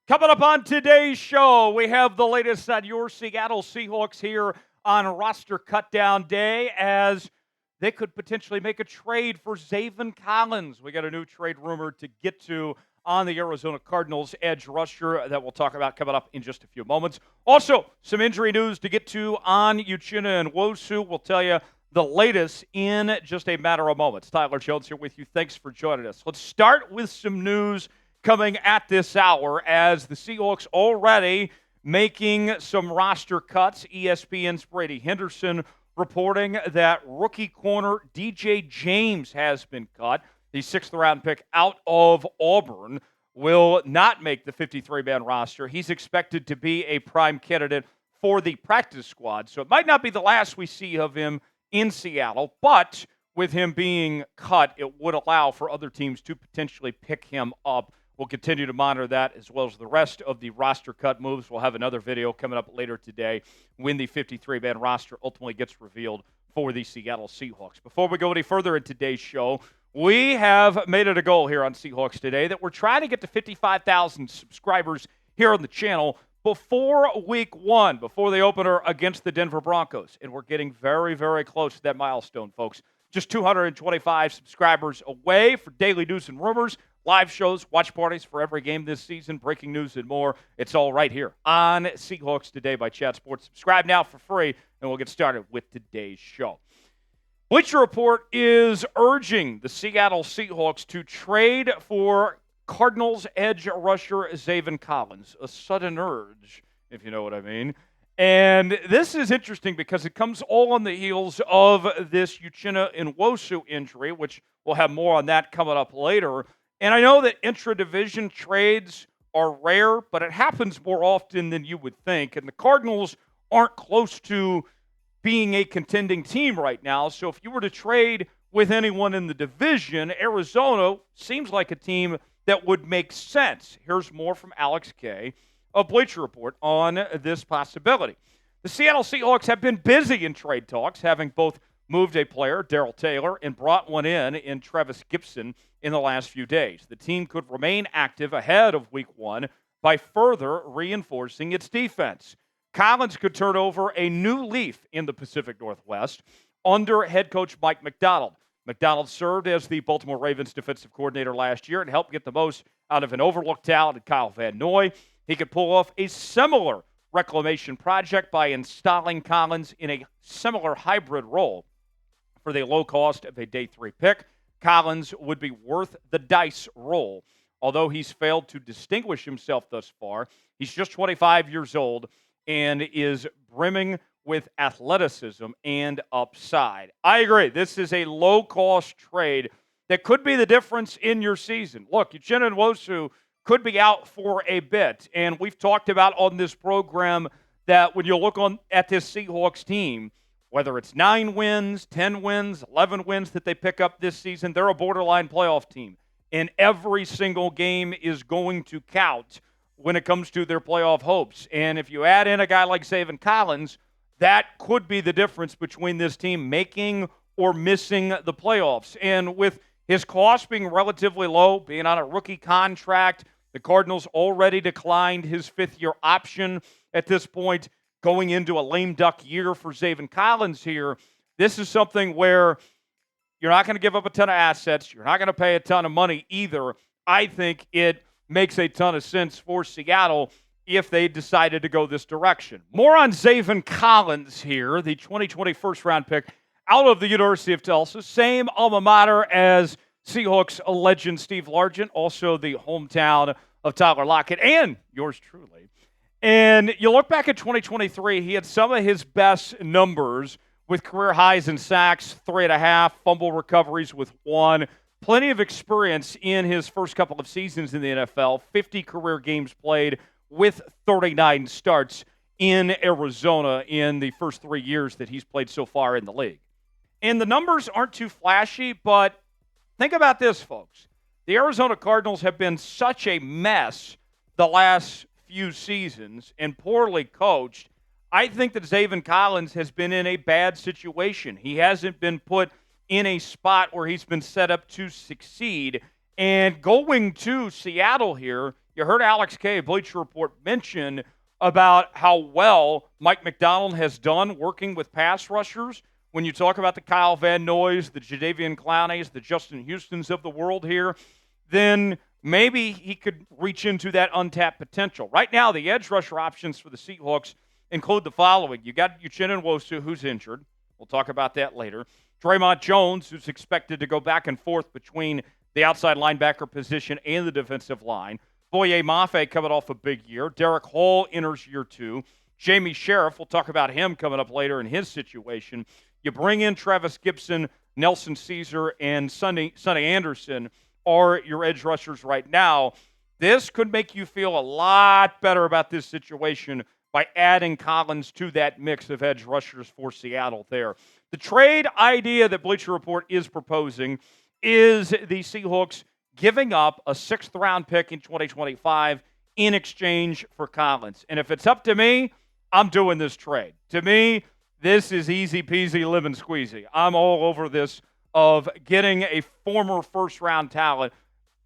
Coming up on today's show, we have the latest on your Seattle Seahawks here on roster cutdown day as they could potentially make a trade for Zaven Collins. We got a new trade rumor to get to on the Arizona Cardinals edge rusher that we'll talk about coming up in just a few moments. Also, some injury news to get to on Uchenna Nwosu. We'll tell you the latest in just a matter of moments. Tyler Jones here with you. Thanks for joining us. Let's start with some news coming at this hour as the Seahawks already making some roster cuts. ESPN's Brady Henderson reporting that rookie corner DJ James has been cut. The sixth-round pick out of Auburn will not make the 53-man roster. He's expected to be a prime candidate for the practice squad, so it might not be the last we see of him in Seattle, but with him being cut, it would allow for other teams to potentially pick him up. We'll continue to monitor that as well as the rest of the roster cut moves. We'll have another video coming up later today when the 53-man roster ultimately gets revealed for the Seattle Seahawks. Before we go any further in today's show, we have made it a goal here on Seahawks Today that we're trying to get to 55,000 subscribers here on the channel before week one, before the opener against the Denver Broncos. And we're getting very, very close to that milestone, folks. Just 225 subscribers away for daily news and rumors, live shows, watch parties for every game this season, breaking news and more. It's all right here on Seahawks Today by Chat Sports. Subscribe now for free, and we'll get started with today's show. Bleacher Report is urging the Seattle Seahawks to trade for Cardinals edge rusher Zaven Collins. A sudden urge, if you know what I mean. And this is interesting because it comes all on the heels of this Uchenna Nwosu injury, which we'll have more on that coming up later. And I know that intra-division trades are rare, but it happens more often than you would think. And the Cardinals aren't close to being a contending team right now. So if you were to trade with anyone in the division, Arizona seems like a team that would make sense. Here's more from Alex Kay of Bleacher Report on this possibility. The Seattle Seahawks have been busy in trade talks, having both moved a player, Darrell Taylor, and brought one in Travis Gibson in the last few days. The team could remain active ahead of week one by further reinforcing its defense. Collins could turn over a new leaf in the Pacific Northwest under head coach Mike Macdonald. Macdonald served as the Baltimore Ravens defensive coordinator last year and helped get the most out of an overlooked talent, Kyle Van Noy. He could pull off a similar reclamation project by installing Collins in a similar hybrid role. For the low cost of a day 3 pick, Collins would be worth the dice roll. Although he's failed to distinguish himself thus far, he's just 25 years old and is brimming with athleticism and upside. I agree. This is a low-cost trade that could be the difference in your season. Look, Uchenna Nwosu could be out for a bit, and we've talked about on this program that when you look at this Seahawks team, whether it's 9 wins, 10 wins, 11 wins that they pick up this season, they're a borderline playoff team. And every single game is going to count when it comes to their playoff hopes. And if you add in a guy like Zaven Collins, that could be the difference between this team making or missing the playoffs. And with his cost being relatively low, being on a rookie contract, the Cardinals already declined his 5th-year option at this point, going into a lame duck year for Zaven Collins here. This is something where you're not going to give up a ton of assets. You're not going to pay a ton of money either. I think it makes a ton of sense for Seattle if they decided to go this direction. More on Zaven Collins here, the 2020 first-round pick out of the University of Tulsa. Same alma mater as Seahawks legend Steve Largent, also the hometown of Tyler Lockett and yours truly. And you look back at 2023, he had some of his best numbers with career highs in sacks, 3.5, fumble recoveries with 1. Plenty of experience in his first couple of seasons in the NFL, 50 career games played with 39 starts in Arizona in the first 3 years that he's played so far in the league. And the numbers aren't too flashy, but think about this, folks. The Arizona Cardinals have been such a mess the last few seasons and poorly coached. I think that Zaven Collins has been in a bad situation. He hasn't been put in a spot where he's been set up to succeed. And going to Seattle here You heard Alex K, Bleacher Report, mention about how well Mike McDonald has done working with pass rushers. When you talk about the Kyle Van Noys, the Jadeveon Clowneys, the Justin Houstons of the world here, then maybe he could reach into that untapped potential. Right now, the edge rusher options for the Seahawks include the following. You got Uchenna Nwosu, who's injured. We'll talk about that later. Draymond Jones, who's expected to go back and forth between the outside linebacker position and the defensive line. Boye Mafe coming off a big year. Derek Hall enters year 2. Jamie Sheriff, we'll talk about him coming up later in his situation. You bring in Travis Gibson, Nelson Caesar, and Sonny Anderson are your edge rushers right now. This could make you feel a lot better about this situation by adding Collins to that mix of edge rushers for Seattle there. The trade idea that Bleacher Report is proposing is the Seahawks giving up a 6th-round pick in 2025 in exchange for Collins. And if it's up to me, I'm doing this trade. To me, this is easy peasy lemon squeezy. I'm all over this of getting a former first-round talent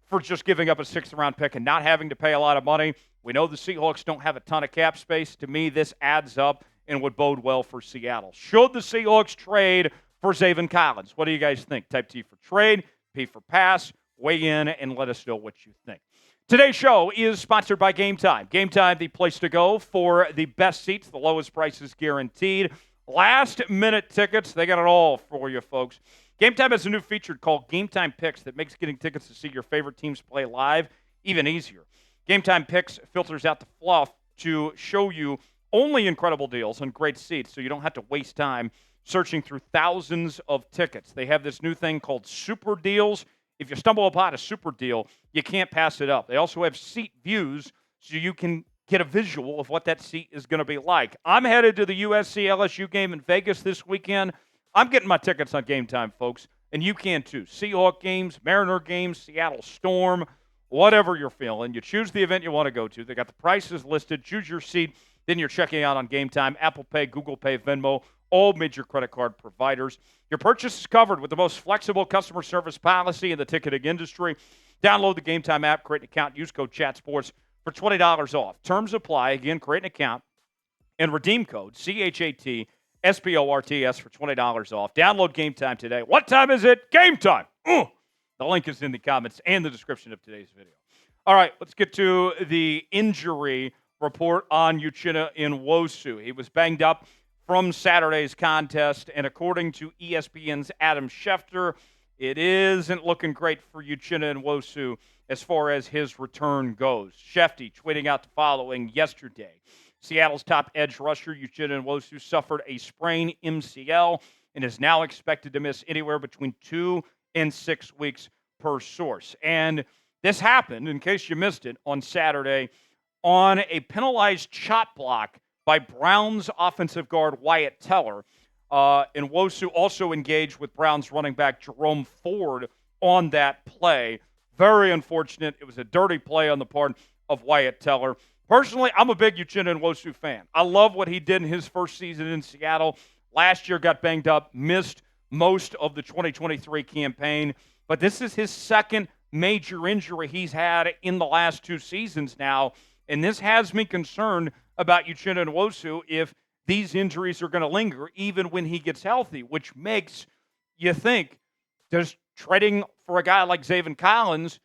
for just giving up a 6th-round pick and not having to pay a lot of money. We know the Seahawks don't have a ton of cap space. To me, this adds up and would bode well for Seattle. Should the Seahawks trade for Zaven Collins? What do you guys think? Type T for trade, P for pass. Weigh in and let us know what you think. Today's show is sponsored by Game Time. Game Time, the place to go for the best seats, the lowest prices guaranteed. Last-minute tickets, they got it all for you, folks. Game Time has a new feature called Game Time Picks that makes getting tickets to see your favorite teams play live even easier. Game Time Picks filters out the fluff to show you only incredible deals on great seats so you don't have to waste time searching through thousands of tickets. They have this new thing called Super Deals. If you stumble upon a super deal, you can't pass it up. They also have seat views so you can get a visual of what that seat is going to be like. I'm headed to the USC-LSU game in Vegas this weekend. I'm getting my tickets on Game Time, folks, and you can too. Seahawk games, Mariner games, Seattle Storm, whatever you're feeling. You choose the event you want to go to. They got the prices listed. Choose your seat. Then you're checking out on Game Time. Apple Pay, Google Pay, Venmo, all major credit card providers. Your purchase is covered with the most flexible customer service policy in the ticketing industry. Download the Game Time app, create an account, use code ChatSports for $20 off. Terms apply. Again, create an account and redeem code CHATSPORTS for $20 off. Download Game Time today. What time is it? Game time. The link is in the comments and the description of today's video. All right, let's get to the injury report on Uchenna Nwosu. He was banged up from Saturday's contest, and according to ESPN's Adam Schefter, it isn't looking great for Uchenna Nwosu as far as his return goes. Schefter tweeting out the following yesterday. Seattle's top edge rusher, Uchenna Nwosu, suffered a sprained MCL and is now expected to miss anywhere between 2 and 6 weeks per source. And this happened, in case you missed it, on Saturday on a penalized chop block by Browns offensive guard Wyatt Teller. Nwosu also engaged with Browns running back Jerome Ford on that play. Very unfortunate. It was a dirty play on the part of Wyatt Teller. Personally, I'm a big Uchenna Nwosu fan. I love what he did in his first season in Seattle. Last year got banged up, missed most of the 2023 campaign. But this is his second major injury he's had in the last 2 seasons now. And this has me concerned about Uchenna Nwosu if these injuries are going to linger even when he gets healthy, which makes you think, does trading for a guy like Zaven Collins,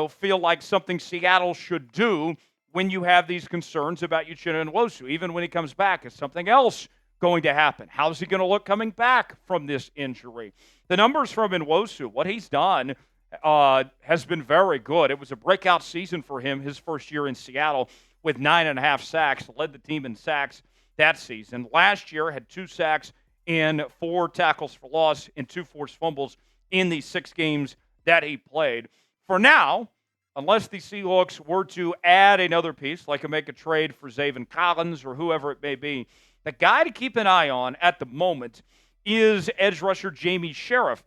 feel like something Seattle should do when you have these concerns about Uchenna Nwosu? Even when he comes back, is something else going to happen? How's he going to look coming back from this injury? The numbers from Nwosu, what he's done has been very good. It was a breakout season for him his first year in Seattle with 9.5 sacks, led the team in sacks that season. Last year had 2 sacks and 4 tackles for loss and 2 forced fumbles in the 6 games that he played. For now, unless the Seahawks were to add another piece, like make a trade for Zaven Collins or whoever it may be, the guy to keep an eye on at the moment is edge rusher Jamie Sheriff,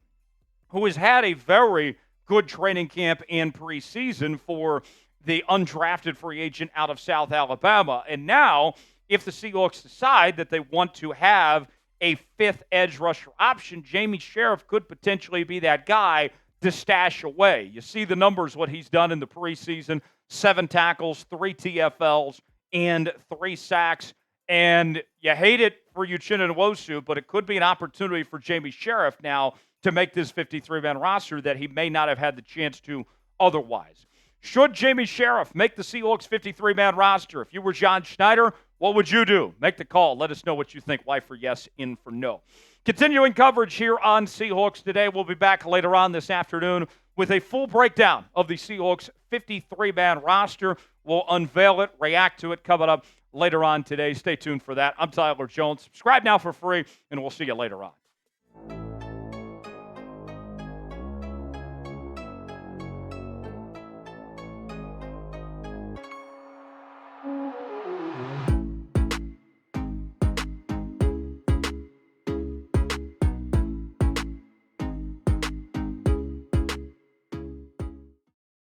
who has had a very good training camp and preseason for the undrafted free agent out of South Alabama. And now, if the Seahawks decide that they want to have a 5th edge rusher option, Jamie Sheriff could potentially be that guy to stash away. You see the numbers, what he's done in the preseason, 7 tackles, 3 TFLs, and 3 sacks. And you hate it for Uchenna Nwosu, but it could be an opportunity for Jamie Sheriff now to make this 53-man roster that he may not have had the chance to otherwise. Should Jamie Sheriff make the Seahawks 53-man roster? If you were John Schneider, what would you do? Make the call. Let us know what you think. Y for yes, in for no. Continuing coverage here on Seahawks Today. We'll be back later on this afternoon with a full breakdown of the Seahawks 53-man roster. We'll unveil it, react to it, coming up later on today. Stay tuned for that. I'm Tyler Jones. Subscribe now for free, and we'll see you later on.